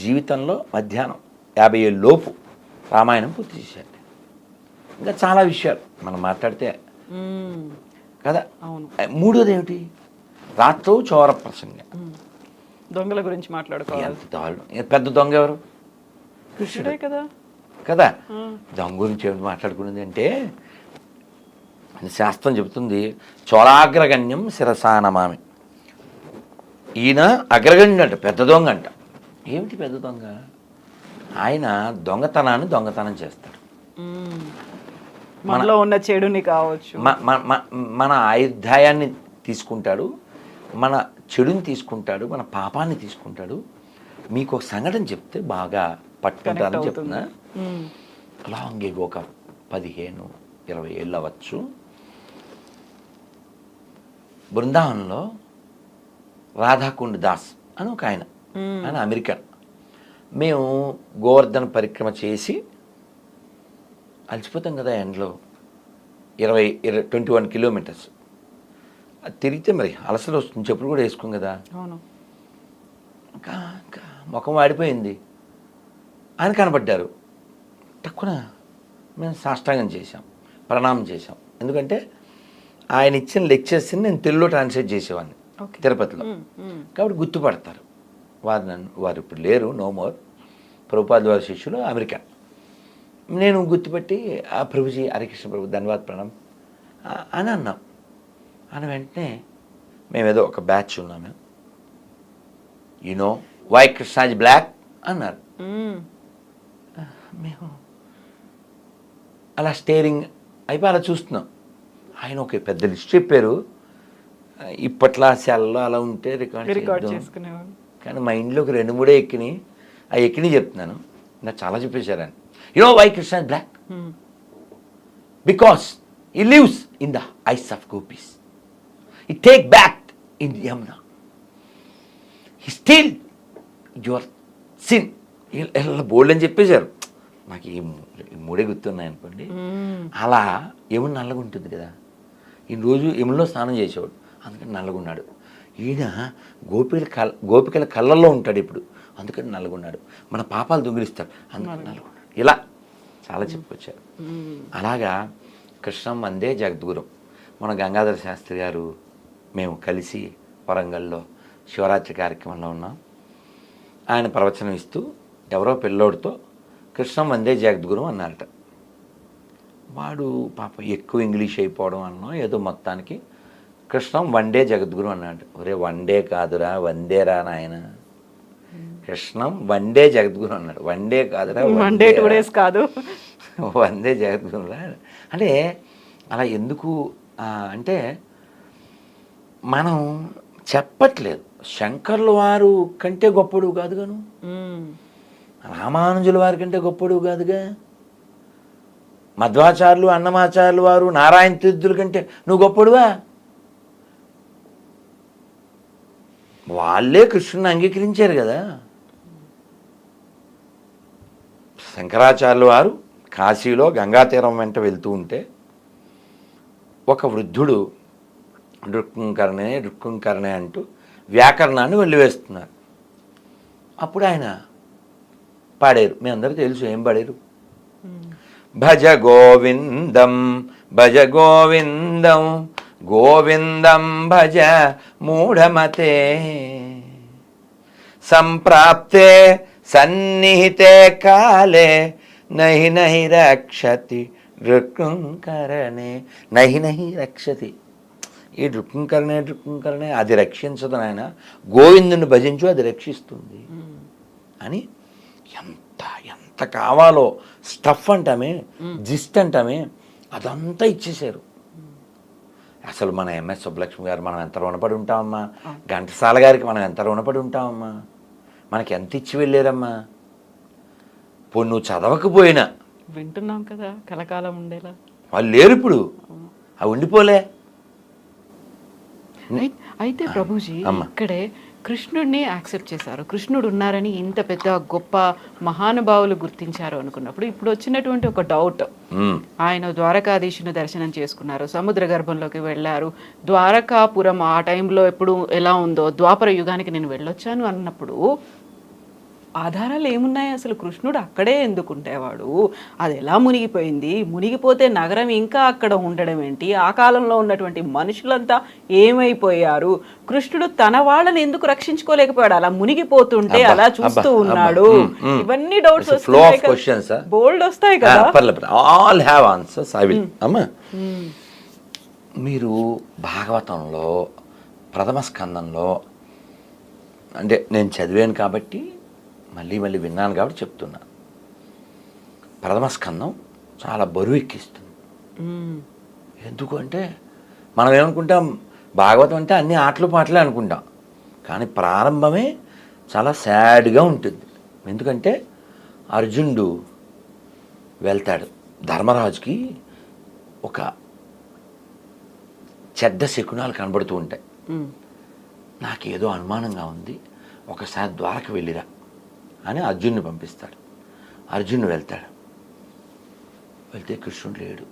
జీవితంలో మధ్యాహ్నం 50 లోపు రామాయణం పూర్తి చేశాడు. ఇంకా చాలా విషయాలు మనం మాట్లాడితే కదా. అవును. మూడోది ఏమిటి, రాత్రో చోర ప్రసంగం. దొంగల గురించి మాట్లాడుకోవాలి. ఎంత దారుణం. పెద్ద దొంగ ఎవరు? కృష్ణుడే కదా. కదా. దొంగ గురించి ఏమిటి మాట్లాడుకునేది అంటే, శాస్త్రం చెబుతుంది చోరాగ్రగణ్యం శిరసానమామి. ఈయన అగ్రగణ్యుడు అంట, పెద్ద దొంగ అంట. ఏమిటి పెద్ద దొంగ? ఆయన దొంగతనం చేస్తాడు. మనలో ఉన్న చెడుని కావచ్చు, మన ఆయుధాయాన్ని తీసుకుంటాడు, మన చెడుని తీసుకుంటాడు, మన పాపాన్ని తీసుకుంటాడు. మీకు ఒక సంఘటన చెప్తే బాగా పట్టుకుంటారని చెప్తున్నా. లాంగ్ ఎగో ఒక 15-20 ఏళ్ళు అవ్వచ్చు. బృందావనంలో రాధాకుండ్ దాస్ అని ఒక ఆయన అమెరికన్. మేము గోవర్ధన పరిక్రమ చేసి అలసిపోతాం కదా ఎండలో, 21 కిలోమీటర్స్. అది తిరిగితే మరి అలసలు వస్తుంది, చెప్పులు కూడా వేసుకోం కదా. ఇంకా ముఖం వాడిపోయింది. ఆయన కనపడ్డారు. తక్కువ మేము సాష్టాంగం చేశాం, ప్రణామం చేశాం. ఎందుకంటే ఆయన ఇచ్చిన లెక్చర్స్ని నేను తెలుగులో ట్రాన్స్లేట్ చేసేవాడిని తిరుపతిలో, కాబట్టి గుర్తుపడతారు. వారు ఇప్పుడు లేరు, నో మోర్. ప్రభుపాద వారి శిష్యులు అమెరికా. నేను గుర్తుపెట్టి ఆ ప్రభుజీ హరికృష్ణ ప్రభు ధన్యవాద్ ప్రణాం అని అన్నాం. అని వెంటనే మేమేదో ఒక బ్యాచ్ ఉన్నాము. యూనో వై కృష్ణాజీ బ్లాక్ అన్నారు. మేము అలా స్టేరింగ్ అయిపోయి అలా చూస్తున్నాం. ఆయన ఒక పెద్ద లిస్ట్ చెప్పారు. ఇప్పట్లో సెల్లో అలా ఉంటే రికార్డ్ చేసుకునేవాడు. కానీ మా ఇంట్లో ఒక 2-3 ఎక్కినాయి. ఆ ఎక్కిని చెప్తున్నాను, నాకు చాలా చెప్పేశారు ఆయన. You know why Krishna black? Because he lives in the eyes of gopis. He take back in the Yamuna. He steal your sin. ఇలా బోల్డ్ అని చెప్పేశారు. నాకు ఈ 3 గుర్తున్నాయి అనుకోండి. అలా యమున నల్లగా ఉంటుంది కదా. ఈ రోజు యమునలో స్నానం చేసేవాడు, అందుకని నల్లగున్నాడు. ఈయన గోపికల కళ్ళల్లో ఉంటాడు ఇప్పుడు, అందుకని నల్లగున్నాడు. మన పాపాలు దొంగిలిస్తాడు, అందుకని నల్లగున్నాడు. ఇలా చాలా చెప్పుకొచ్చారు. అలాగా కృష్ణం వందే జగద్గురం. మన గంగాధర శాస్త్రి గారు మేము కలిసి వరంగల్లో శివరాత్రి కార్యక్రమంలో ఉన్నాం. ఆయన ప్రవచనం ఇస్తూ ఎవరో పిల్లోడితో కృష్ణం వందే జగద్గురం అన్నారట. వాడు పాప ఎక్కువ ఇంగ్లీష్ అయిపోవడం అన్నా ఏదో మొత్తానికి కృష్ణం వండే జగద్గురు అన్నాడు. ఒరే వండే కాదురా, వందేరా నాయన. కృష్ణం వండే జగద్గురు అన్నాడు. వండే కాదురా, వండే 2 days కాదు, వందే జగద్గురురా. అంటే అలా ఎందుకు అంటే మనం చెప్పట్లేదు. శంకర్ల వారు కంటే గొప్పడు కాదుగాను, రామానుజుల వారి కంటే గొప్పడు కాదుగా, మధ్వాచార్యులు అన్నమాచార్యులు వారు నారాయణ తీర్థుల కంటే నువ్వు గొప్పడువా? వాళ్ళే కృష్ణుని అంగీకరించారు కదా. శంకరాచార్యుల వారు కాశీలో గంగాతీరం వెంట వెళ్తూ ఉంటే ఒక వృద్ధుడు రుక్కుంకరణే అంటూ వ్యాకరణాన్ని వెళ్ళివేస్తున్నారు. అప్పుడు ఆయన పాడారు, మీ అందరూ తెలుసు ఏం పాడారు. భజ గోవిందం భజ గోవిందం గోవిందం భజ మూఢమతే సంప్రాప్తే సన్నిహితే కాలే నహి నహి రక్షతి రుక్కుంకరణే. నహి నహి రక్షతి. ఈ రుక్కుంకరణే అది రక్షించదు నాయన, గోవిందుని భజించు అది రక్షిస్తుంది అని ఎంత కావాలో స్టఫ్ అంటామే, జిస్ట్ అంటామే, అదంతా ఇచ్చేశారు. అసలు మన ఎంఎస్ సుబ్బలక్ష్మి గారు మనం ఎంత రుణపడి ఉంటామమ్మా, ఘంటసాల గారికి మనం ఎంత రుణపడి ఉంటామమ్మా, మనకి ఎంత ఇచ్చి వెళ్ళారమ్మా. పోనీ నువ్వు చదవకపోయినా వింటున్నాం కదా, కలకాలం ఉండేలా. వాళ్ళు లేరు ఇప్పుడు, అవి ఉండిపోలే. అయితే ప్రభుజీ ఇక్కడే కృష్ణుడిని యాక్సెప్ట్ చేశారు, కృష్ణుడు ఉన్నారని ఇంత పెద్ద గొప్ప మహానుభావులు గుర్తించారు అనుకున్నప్పుడు ఇప్పుడు వచ్చినటువంటి ఒక డౌట్, ఆయన ద్వారకాధీశుని దర్శనం చేసుకున్నారు, సముద్ర గర్భంలోకి వెళ్ళారు, ద్వారకాపురం ఆ టైంలో ఎప్పుడు ఎలా ఉందో ద్వాపర యుగానికి నేను వెళ్ళొచ్చాను అన్నప్పుడు ఆధారాలు ఏమున్నాయి అసలు? కృష్ణుడు అక్కడే ఎందుకు ఉండేవాడు? అది ఎలా మునిగిపోయింది? మునిగిపోతే నగరం ఇంకా అక్కడ ఉండడం ఏంటి? ఆ కాలంలో ఉన్నటువంటి మనుషులంతా ఏమైపోయారు? కృష్ణుడు తన వాళ్ళని ఎందుకు రక్షించుకోలేకపోయాడు? అలా మునిగిపోతుంటే అలా చూస్తూ ఉన్నాడు. ఇవన్నీ డౌట్స్ వస్తాయి, బోల్డ్ వస్తాయి కదా. All have answers. I will. అమ్మా, మీరు భాగవతంలో ప్రథమ స్కందంలో, అంటే నేను చదివాను కాబట్టి మళ్ళీ మళ్ళీ విన్నాను కాబట్టి చెప్తున్నా, ప్రథమ స్కందం చాలా బరువు ఎక్కిస్తుంది. ఎందుకు అంటే మనం ఏమనుకుంటాం, భాగవతం అంటే అన్ని ఆటలు పాటలే అనుకుంటాం, కానీ ప్రారంభమే చాలా సాడ్గా ఉంటుంది. ఎందుకంటే అర్జునుడు వెళ్తాడు, ధర్మరాజుకి ఒక చెడ్డ శకునాలు కనబడుతూ ఉంటాయి. నాకేదో అనుమానంగా ఉంది, ఒకసారి ద్వారక వెళ్ళిరా అని అర్జున్ని పంపిస్తాడు. అర్జునుడు వెళ్తాడు, వెళ్తే కృష్ణుడు లేడు.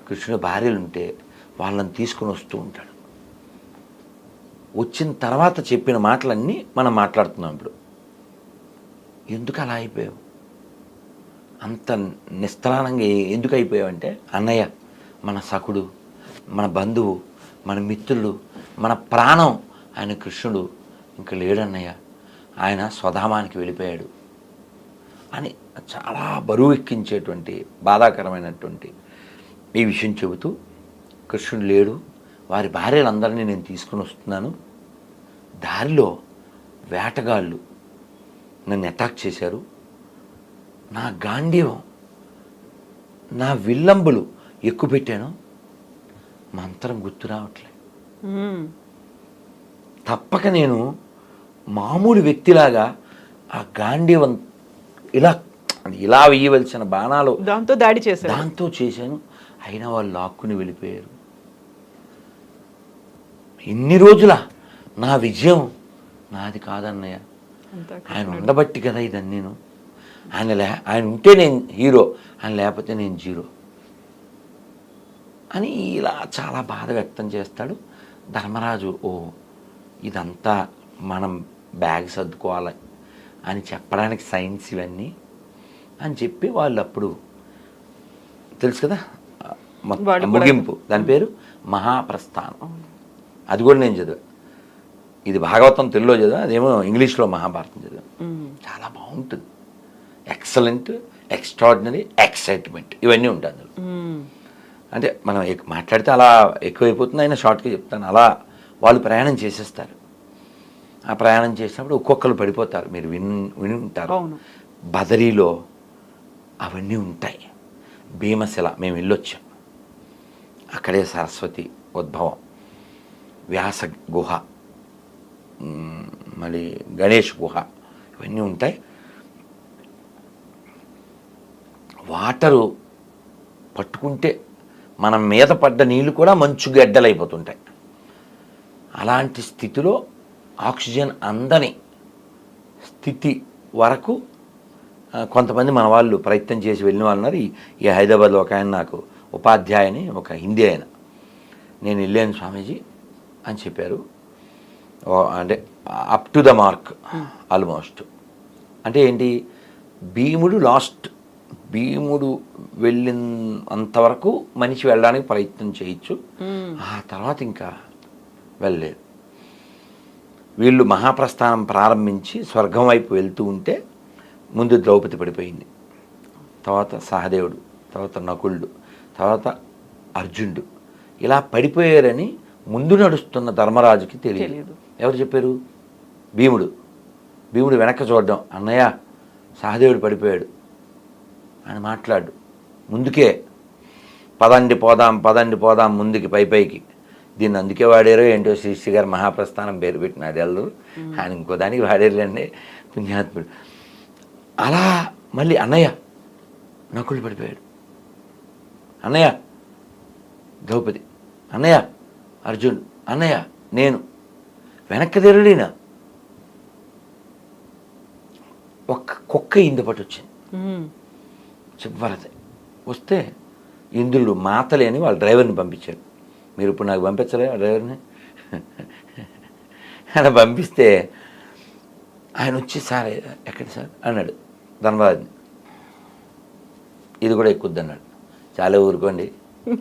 కృష్ణుడు భార్యలు ఉంటే వాళ్ళని తీసుకుని వస్తూ ఉంటాడు. వచ్చిన తర్వాత చెప్పిన మాటలన్నీ మనం మాట్లాడుతున్నాం ఇప్పుడు. ఎందుకు అలా అయిపోయావు, అంత నిస్త్రాణంగా ఎందుకు అయిపోయావు అంటే, అన్నయ్య మన సఖుడు, మన బంధువు, మన మిత్రుడు, మన ప్రాణం ఆయన కృష్ణుడు ఇంకా లేడన్నయ్య, ఆయన స్వధామానికి వెళ్ళిపోయాడు అని చాలా బరువు ఎక్కించేటువంటి బాధాకరమైనటువంటి ఈ విషయం చెబుతూ, కృష్ణుడు లేడు, వారి భార్యలందరినీ నేను తీసుకుని వస్తున్నాను, దారిలో వేటగాళ్ళు నన్ను అటాక్ చేశారు, నా గాంధీవం నా విల్లంబులు ఎక్కువ పెట్టాను, మంత్రం గుర్తు రావట్లే, తప్పక నేను మామూలు వ్యక్తిలాగా ఆ గాంధీవం ఇలా వేయవలసిన బాణాలు దాంతో చేశాను, అయినా వాళ్ళు లాక్కుని వెళ్ళిపోయారు. ఇన్ని రోజుల నా విజయం నాది కాదన్నయ్య, ఆయన ఉండబట్టి కదా ఇదని. నేను ఆయన ఉంటే నేను హీరో, ఆయన లేకపోతే నేను జీరో అని ఇలా చాలా బాధ వ్యక్తం చేస్తాడు. ధర్మరాజు, ఓ ఇదంతా మనం బ్యాగ్ సర్దుకోవాలి అని చెప్పడానికి సైన్స్ ఇవన్నీ అని చెప్పి వాళ్ళు అప్పుడు తెలుసు కదా ముగింపు, దాని పేరు మహాప్రస్థానం. అది కూడా నేను చదివా. ఇది భాగవతం తెలుగులో చదివా, అదేమో ఇంగ్లీష్లో మహాభారతం చదివా. చాలా బాగుంటుంది, ఎక్సలెంట్, ఎక్స్ట్రాడినరీ, ఎక్సైట్మెంట్ ఇవన్నీ ఉంటాయి అందులో. అంటే మనం మాట్లాడితే అలా ఎక్కువైపోతుంది, అయినా షార్ట్గా చెప్తాను. అలా వాళ్ళు ప్రయాణం చేసేస్తారు. ఆ ప్రయాణం చేసినప్పుడు ఒక్కొక్కరు పడిపోతారు, మీరు విని ఉంటారు. బదరీలో అవన్నీ ఉంటాయి. భీమశిల మేము వెళ్ళొచ్చాం, అక్కడే సరస్వతి ఉద్భవం, వ్యాస గుహ, మళ్ళీ గణేష్ గుహ, ఇవన్నీ ఉంటాయి. వాటరు పట్టుకుంటే మనం మీద పడ్డ నీళ్ళు కూడా మంచు గడ్డలైపోతుంటాయి. అలాంటి స్థితిలో ఆక్సిజన్ అందని స్థితి వరకు కొంతమంది మన వాళ్ళు ప్రయత్నం చేసి వెళ్ళిన వాళ్ళు ఉన్నారు. ఈ హైదరాబాద్లో ఒక ఆయన, నాకు ఉపాధ్యాయుని, ఒక హిందీ ఆయన, నేను వెళ్ళాను స్వామీజీ అని చెప్పారు. అంటే up to the mark almost. అంటే ఏంటి, భీముడు వెళ్ళిన అంతవరకు మనిషి వెళ్ళడానికి ప్రయత్నం చేయొచ్చు, ఆ తర్వాత ఇంకా వెళ్ళలేదు. వీళ్ళు మహాప్రస్థానం ప్రారంభించి స్వర్గం వైపు వెళ్తూ ఉంటే ముందు ద్రౌపది పడిపోయింది, తర్వాత సహదేవుడు, తర్వాత నకులుడు, తర్వాత అర్జునుడు. ఇలా పడిపోయారని ముందు నడుస్తున్న ధర్మరాజుకి తెలియదు. ఎవరు చెప్పారు? భీముడు వెనక్కి చూడడం, అన్నయ్య సహదేవుడు పడిపోయాడు అని మాట్లాడు, ముందుకే పదండి పోదాం ముందుకి పైకి. దీన్ని అందుకే వాడారో ఏంటో శ్రీశ్రీ గారు మహాప్రస్థానం పేరు పెట్టినాడు ఎల్లరు, ఆయన ఇంకో దానికి వాడేరులేండి పుణ్యాత్ముడు. అలా మళ్ళీ అన్నయ్య నకులు పడిపోయాడు, అన్నయ్య ద్రౌపది, అన్నయ్య అర్జున్, అన్నయ్య నేను, వెనక్కి తిరగడినా ఒక్క కుక్క ఇందుపట్టు వచ్చింది చివరిది. వస్తే ఇంద్రుడు మాతలే అని వాళ్ళ డ్రైవర్ని పంపించాడు. మీరు ఇప్పుడు నాకు పంపించలే ఆ డ్రైవర్ని? అలా పంపిస్తే ఆయన వచ్చి సార్ ఎక్కడ సార్ అన్నాడు ధర్మరాజుని. ఇది కూడా ఎక్కుద్ది అన్నాడు. చాలా ఊరుకోండి,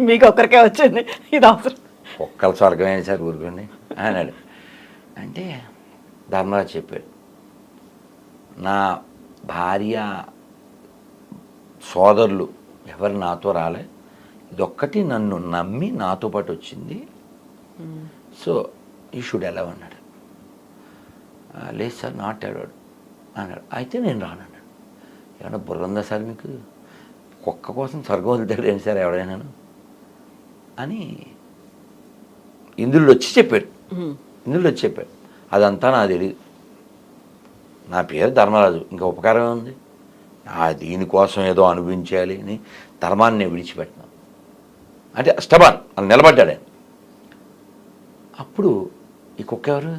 మీకు ఒక్కరికే వచ్చింది ఇది అవసరం. ఒక్కల స్వర్గమైన సార్ ఊరుకోండి అన్నాడు. అంటే ధర్మరాజు చెప్పాడు, నా భార్య సోదరులు ఎవరు నాతో రాలే, ఇదొక్కటి నన్ను నమ్మి నాతో పాటు వచ్చింది, సో యూ షుడ్ అలవ్ అన్నాడు. లేదు సార్ నాట్ అలౌడ్ అన్నాడు. అయితే నేను రానన్నాడు. ఏమన్నా బుర్ర ఉందా సార్ మీకు, కుక్క కోసం స్వర్గం వదులుతాడు ఏంటి సార్ ఎవడైనా అని ఇంద్రుడు వచ్చి చెప్పాడు. అదంతా నాకు తెలియదు, నా పేరు ధర్మరాజు, ఇంకా ఉపకారం ఉంది, దీనికోసం ఏదో అనుభవించాలి అని ధర్మాన్ని నేను విడిచిపెట్టినాను అంటే స్టబాన్ అని నిలబడ్డాడు ఆయన. అప్పుడు ఈ కుక్క ఎవరు?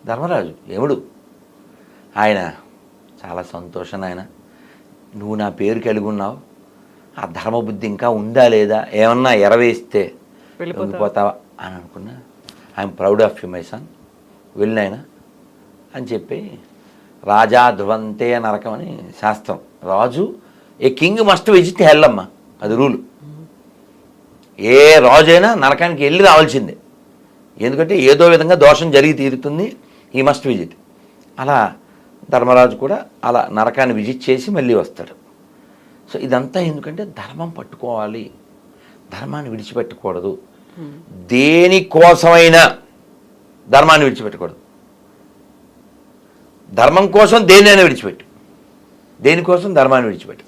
ధర్మరాజు, యముడు. ఆయన చాలా సంతోషం, ఆయన నువ్వు నా పేరు కలిగి ఉన్నావు, ఆ ధర్మబుద్ధి ఇంకా ఉందా లేదా, ఏమన్నా ఎరవేస్తే వెళ్ళిపోతావా అని అనుకున్నా. I'm proud of you my son, వెళ్ళినాయన అని చెప్పి, రాజా ధ్రువంతే నరకం అని శాస్త్రం. రాజు, a king must visit hell అమ్మ, అది రూలు. ఏ రాజు అయినా నరకానికి వెళ్ళి రావాల్సిందే, ఎందుకంటే ఏదో విధంగా దోషం జరిగి తీరుతుంది, ఈ మస్ట్ విజిట్. అలా ధర్మరాజు కూడా అలా నరకాన్ని విజిట్ చేసి మళ్ళీ వస్తాడు. సో ఇదంతా ఎందుకంటే ధర్మం పట్టుకోవాలి, ధర్మాన్ని విడిచిపెట్టకూడదు. దేనికోసమైనా ధర్మాన్ని విడిచిపెట్టకూడదు. ధర్మం కోసం దేన్నైనా విడిచిపెట్టు, దేనికోసం ధర్మాన్ని విడిచిపెట్టు.